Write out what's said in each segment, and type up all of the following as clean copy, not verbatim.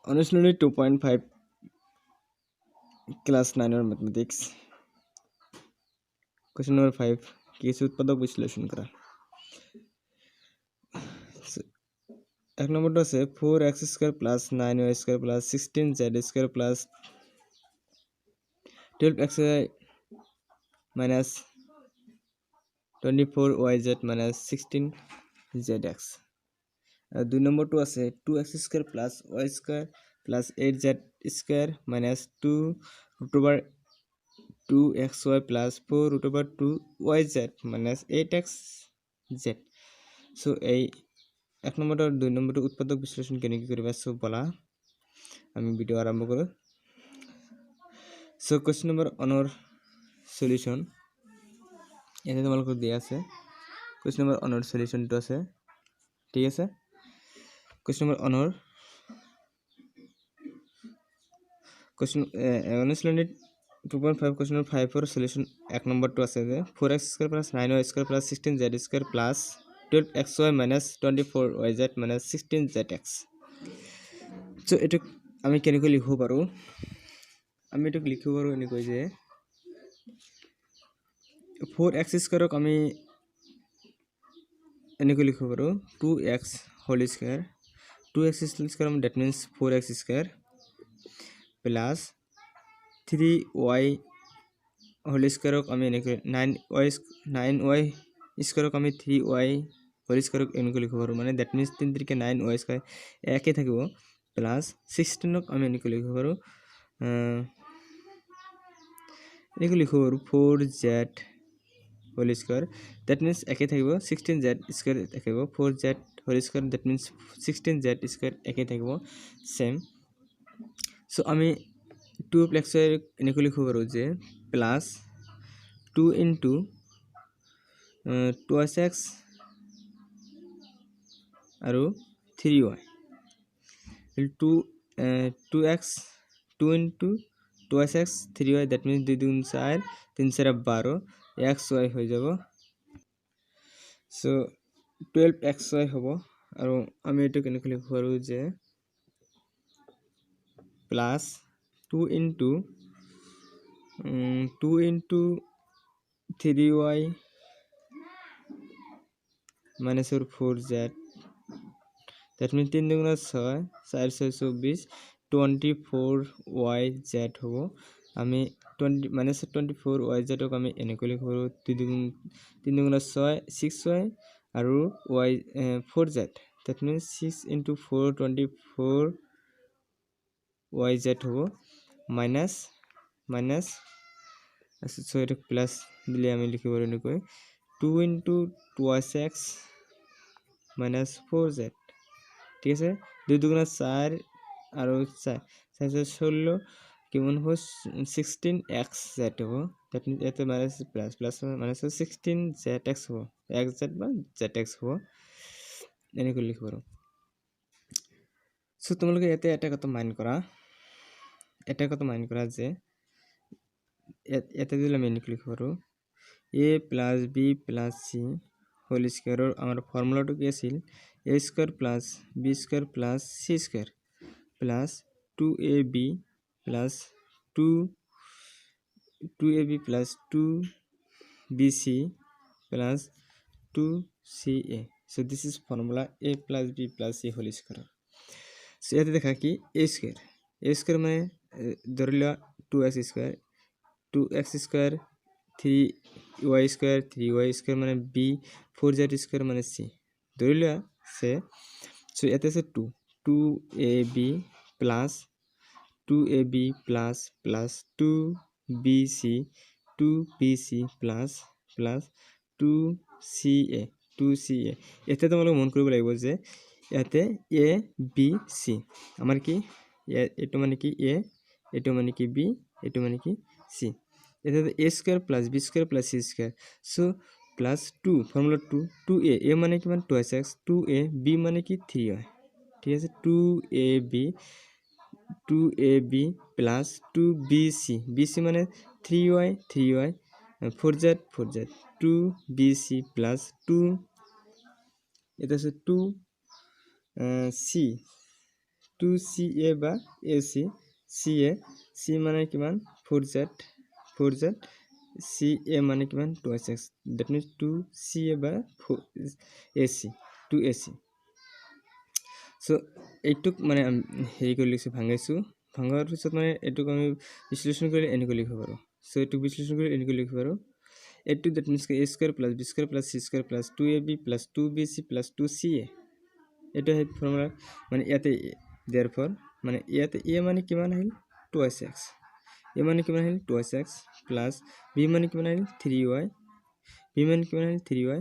Honestly, 2.5 class 9 or mathematics. Question number 5. কিছু উৎপাদক বিশ্লেষণ করা। এক নম্বরটা আছে 4x² plus 9y² plus 16z² plus 12xy minus 24yz minus 16zx। আর 2 নম্বরটা আছে 2x² plus y² plus 8z² minus 2 root over 2xy plus 4 root over 2yz minus 8xz। So এই এক নম্বরটা আর 2 নম্বরটা উৎপাদক বিশ্লেষণ কেন কি করিবা সো বলা আমি ভিডিও আরম্ভ করব। সো কোশ্চেন নম্বর অনর সলিউশন এখানে তোমালোকক দিয়া আছে। কোশ্চেন নম্বর অনর সলিউশনটো আছে, ঠিক আছে। কোশ্চেন নম্বর অনর কোশ্চেন অনেস্টলি 2.5 কোশ্চেন নম্বর 5 এর সলিউশন এক নম্বরটো আছে যে 4x² plus 9y² plus 16z² plus 12xy minus 24yz minus 16zx। So এটা আমি কেনেকৈ লিখিব পাৰো, আমি এটা লিখিব পাৰো এনেকৈ যে 4x² ক আমি এনেকৈ লিখিব পাৰো 2x whole square 2x square that means 4x² plus 3y whole square ক আমি এনেকৈ 9y² ক আমি 3y whole square ক এনেকৈ লিখিব পাৰো, মানে that means 3 3 কে 9y² একে থাকিব প্লাস 16 ক আমি এনেকৈ লিখিব পাৰো এনেকৈ লিখিব পাৰো 4z whole square that means একে থাকিব 16z square থাকিব 4z whole square that means 16z square একে থাকিব সেম। সো আমি 2x এনেকৈ লিখিব পাৰো যে প্লাস 2 into 2x আৰু 3y 2x 2 into 2x 3y that means 2 2 4 3 4 12 xy হৈ যাব। সো 12xy হ'ব আৰু আমি এটো কেনেকৈ লিখিব পাৰো যে plus 2 into 3y minus 4z that means 3 দুগুণা 6 4 6 24 24yz হ'ব। আমি 20 minus 24yz ক আমি এনেকৈ লিখিব পাৰো 3 দুগুণা 6 6y আৰু y 4z that means 6 into 4 24yz হ'ব minus সো এটা প্লাস দিলে আমি লিখিব পাৰো এনেকৈ 2 into 2x minus 4z, ঠিক আছে। 2 দুগুণা 4 আৰু 4 4 16 কিমান হ'ব 16xz হ'ব that means এতে মাইনাস প্লাস মাইনাস 16zx হ'ব xz বা zx হ'ব এনেকৈ লিখিব পাৰো। সো তোমালোকে এটা কথা মাইন্ড কৰা যে এটা দিলে আমি এনেকৈ লিখিব পাৰো a plus b plus c whole square our formula to কি আছিল a square plus b square plus c square plus 2ab plus 2ab plus 2bc plus 2ca। so this is formula a plus b plus c whole square। so ইয়াতে দেখা কি a square মানে ধৰিলা 2x square 3y square মানে b 4z square মানে c ধৰিলা সে। so ইয়াতে আছে 2ab plus 2bc 2bc plus 2ca এটা তোমালোক মন কৰিব লাগিব যে ইয়াতে a b c আমাৰ কি এটো মানে কি a এটো মানে কি b এটো মানে কি c এটা a square plus b square plus c square so plus 2 formula 2a মানে কিমান 2x 2a b মানে কি 3y, ঠিক আছে। 2ab plus 2bc bc মানে 3y 4z 2bc plus 2 এটা আছে 2c 2ca বা ac ca c মানে কিমান 4z ca মানে কিমান 2x that means 2ca বা ac 2ac so এইটুক মানে হেৰি কৰি লিখছো ভাঙাইছো ভাঙাৰ পিছত মানে এইটুক আমি বিশ্লেষণ কৰি এনেকৈ লিখিব পাৰো so এইটুক বিশ্লেষণ কৰি এনেকৈ লিখিব পাৰো a2 that means a square plus b square plus c square plus 2ab plus 2bc plus 2ca এটা হে ফর্মুলা মানে ইয়াতে therefore মানে ইয়াতে a মানে কিমান আহিল 2x a মানে কিমান আহিল 2x plus b মানে কিমান আহিল 3y b মানে কিমান আহিল 3y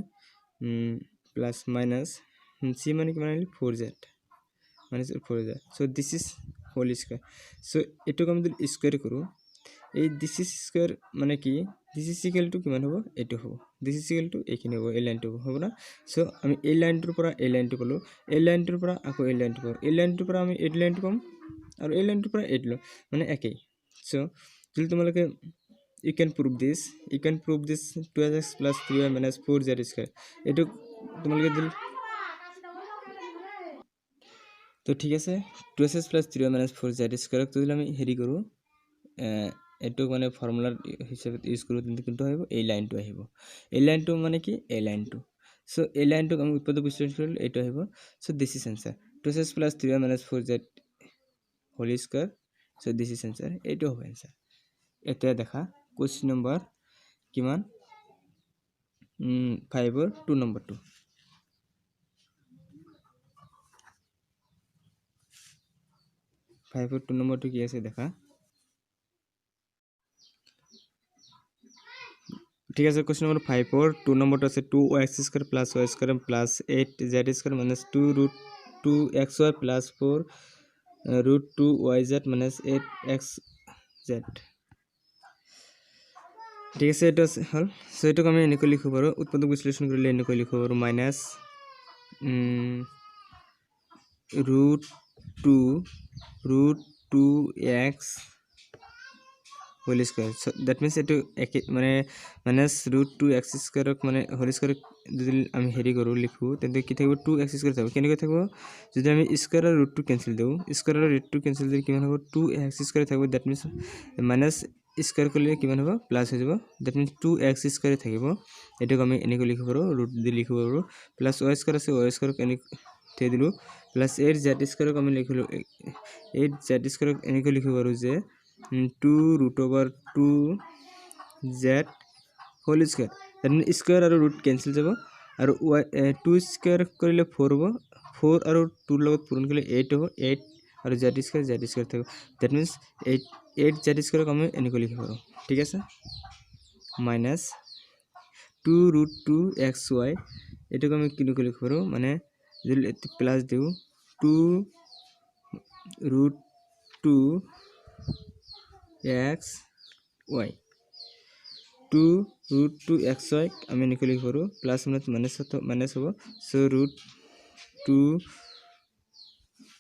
plus minus c মানে কিমান আহিল 4z minus 4z so this is whole square so এটুক আমি যদি স্কয়ার কৰো এই this is square মানে কি this is equal to কিমান হ'ব এটো হ'ব this is equal to এইখিনি হ'ব এই লাইনটো হ'ব না সো আমি এই লাইনটোৰ পৰা এই লাইনটো পালো এই লাইনটোৰ পৰা আকৌ এই লাইনটো পালো এই লাইনটোৰ পৰা আমি এই লাইনটো পাম আৰু এই লাইনটোৰ পৰা এই মানে একেই সো যদি তোমালোকে you can prove this 2x plus 3y minus 4z square এটো তোমালোকে দিল তো ঠিক আছে 2x plus 3y minus 4z square তো দিলে আমি হেৰি কৰো এটো মানে ফর্মুলার হিসাবে ইউজ করব কিন্তু হইব এই লাইনটো আহিব এই লাইনটো মানে কি এই লাইনটো সো এই লাইনটো আমি উৎপাদক বিশ্লেষণ কৰিলে এটো আহিব so this is answer 2x plus 3y minus 4z whole square so this is answer এটো হবে आंसर এটা দেখা কোশ্চেন নাম্বার কিমান 5 or 2 number 2 5 or 2 number 2 কি আছে দেখা ঠিক আছে কোশ্চেন নাম্বার 5 और 2 नंबर আছে 2x square plus y square plus 8z square minus 2 root 2xy plus 4 root 2yz minus 8xz ঠিক আছে এটা হল সো এটাক আমি এনেকৈ লিখিব পাৰো উৎপাদক বিশ্লেষণ কৰিলে এনেকৈ লিখিব পাৰো minus root 2x whole square so that means eto মানে minus root 2x square মানে whole square যদি আমি হেৰি কৰো লিখো তেন্তে কি থাকিব 2x square থাকিব কেনেকৈ থাকিব যদি আমি square আৰু root 2 ক্যান্সেল দেউ square আৰু root 2 ক্যান্সেল দিলে কিমান হ'ব 2x square থাকিব that means minus square কৰিলে কিমান হ'ব প্লাস হৈ যাব that means 2x square থাকিব এটোক আমি এনেকৈ লিখিব পাৰো root দি লিখিব পাৰো প্লাস y square আছে y square কেনে থে দিলো প্লাস 8z square আমি লিখিলো 8z square এনেকৈ লিখিব পাৰো যে 2 root over 2z whole square that means square আৰু root cancel যাব আৰু 2 square কৰিলে 4 হ'ব 4 আৰু 2 লগত পূৰণ কৰিলে 8 হ'ব 8 আৰু z square থাকিব that means 8z square আমি এনেকৈ লিখিব পাৰো ঠিক আছে minus 2 root 2xy এটাকে আমি কিনকৈ লিখিব পাৰো মানে যদি প্লাস দিও 2 root 2 x y 2 root 2 xy আমি এনেকৈ লিখিব পাৰো প্লাস মাইনাস হ'ব so root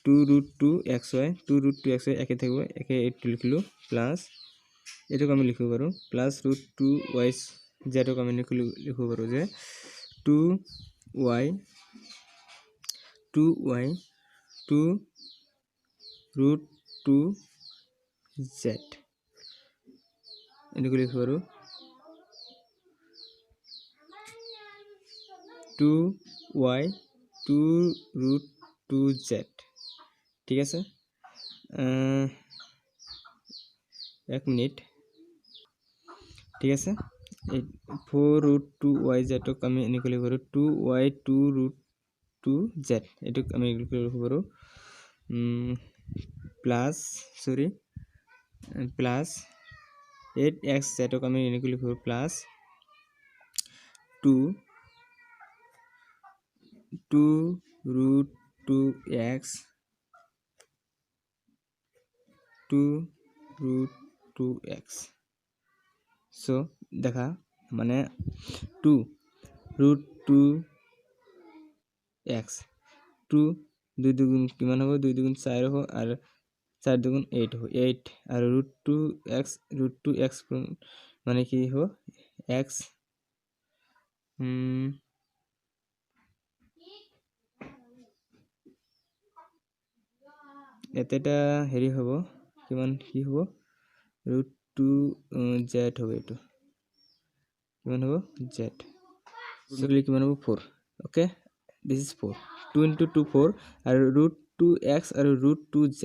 2 root 2 xy 2 root 2 xy একে থাকিব একে এইটো লিখিলো প্লাস এটাকে আমি লিখিব পাৰো প্লাস root 2 y z ক আমি লিখিব পাৰো যে 2y 2 root 2 z এনেকৈ লিখিব পাৰো 2y 2 root 2z ঠিক আছে এক মিনিট ঠিক আছে 4 root 2yz ক আমি এনেকৈ লিখিব পাৰো 2y 2 root 2z এটোক আমি লিখিব পাৰো প্লাস প্লাস 8xz ক আমি এনেকৈ লিখিব plus 2 root 2x 2 root 2x so দেখা মানে 2 root 2x 2 2 দুগুণ কিমান হ'ব 2 দুগুণ 4 হ'ব আৰু 4 দুগুণ 8 হ'ব 8 আৰু root 2x মানে কি হ'ব x ইয়াতে এটা হেৰি হ'ব কিমান কি হ'ব √2 z হ'ব এইটো কিমান হ'ব z so কিমান হ'ব 4 okay this is 4 2 into 2 4 আৰু √2x আৰু √2z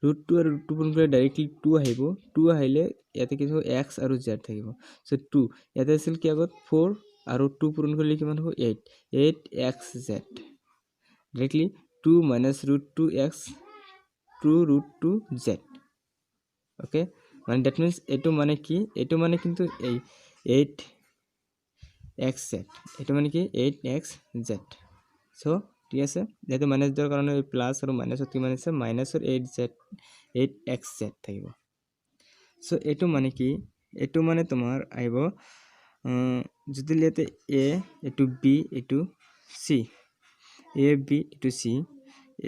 √2 আৰু √2 পূৰণ কৰিলে ডাইৰেক্টলি 2 আহিব 2 আহিলে ইয়াতে কি হ'ব x আৰু z থাকিব so 2 ইয়াতে আছিল কি আগত 4 আৰু 2 পূৰণ কৰিলে কিমান হ'ব 8xz directly 2 minus √2x 2 √2z okay মানে that means এটো মানে কি এটো মানে কিন্তু এই 8xz এটো মানে কি 8xz so ঠিক আছে যেটো মাইনাস দেওয়ার কারণে এই প্লাস আর মাইনাস কি মানে আছে মাইনাসৰ 8xz থাকিব so এটো মানে কি এটো মানে তোমাৰ আইব যদি লেতে a এটো b এটো c a b এটো c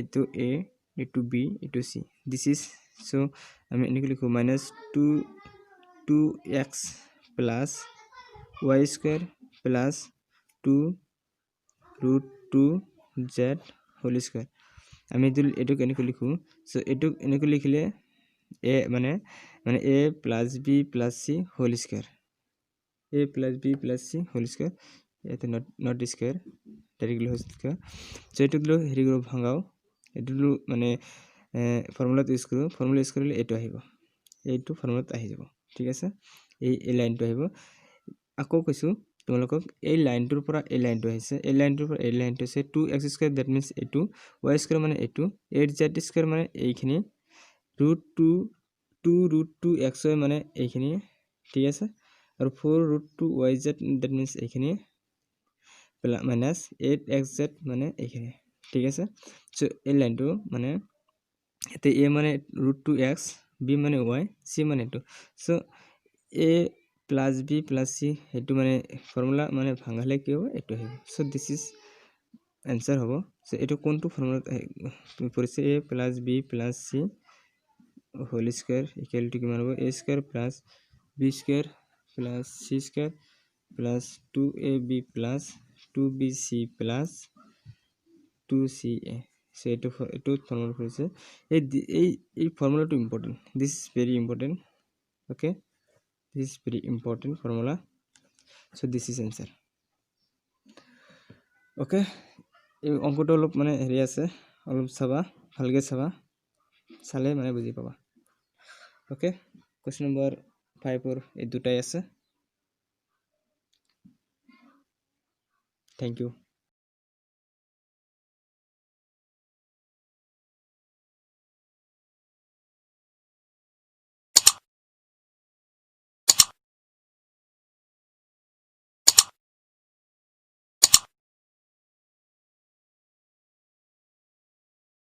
এটো a এটো b এটো c this is so আমি এনেকৈ লিখো -2x plus y square plus 2 √2z whole square আমি এটো এনেকৈ লিখো সো এটো এনেকৈ লিখিলে a মানে a plus b plus c whole square a plus b plus c whole square এতে not square directly whole square so এটো হেৰি কৰিব ভাঙাও এটো মানে ফৰ্মুলা ইউজ কৰিলে এটো আহিব এইটো ফর্মুলাত আহি যাব ঠিক আছে এই লাইনটো আহিব আকৌ কৈছো তোমালোকক এই লাইনটোৰ পৰা এই লাইনটো আহিছে এই লাইনটোৰ পৰা এই লাইনটো আছে 2x² that means এটো y² মানে এটো 8z² মানে এইখিনি √2 মানে এইখিনি ঠিক আছে আৰু 4√2yz that means এইখিনি minus 8xz মানে এইখিনি ঠিক আছে সো এই লাইনটো মানে এতে a মানে √2x b মানে y c মানে এটো so a plus b plus c এটো মানে ফর্মুলা মানে ভাঙালে কি হ'ব এটো আহিব সো দিস ইজ आंसर হ'ব সো এটো কোনটো ফর্মুলা পৰিছে a plus b plus c whole square equal to কিমান হ'ব a square plus b square plus c square plus 2ab plus 2bc plus 2ca so এটো ফর্মুলা পৰিছে এই ফর্মুলাটো important this is very important okay this is very important formula so this is answer okay এই অঙ্কটো অলপ মানে হেৰি আছে অলপ চাবা ভালকে চাবা চালে মানে বুজি পাবা okay question number 5 or এই দুটাই আছে thank you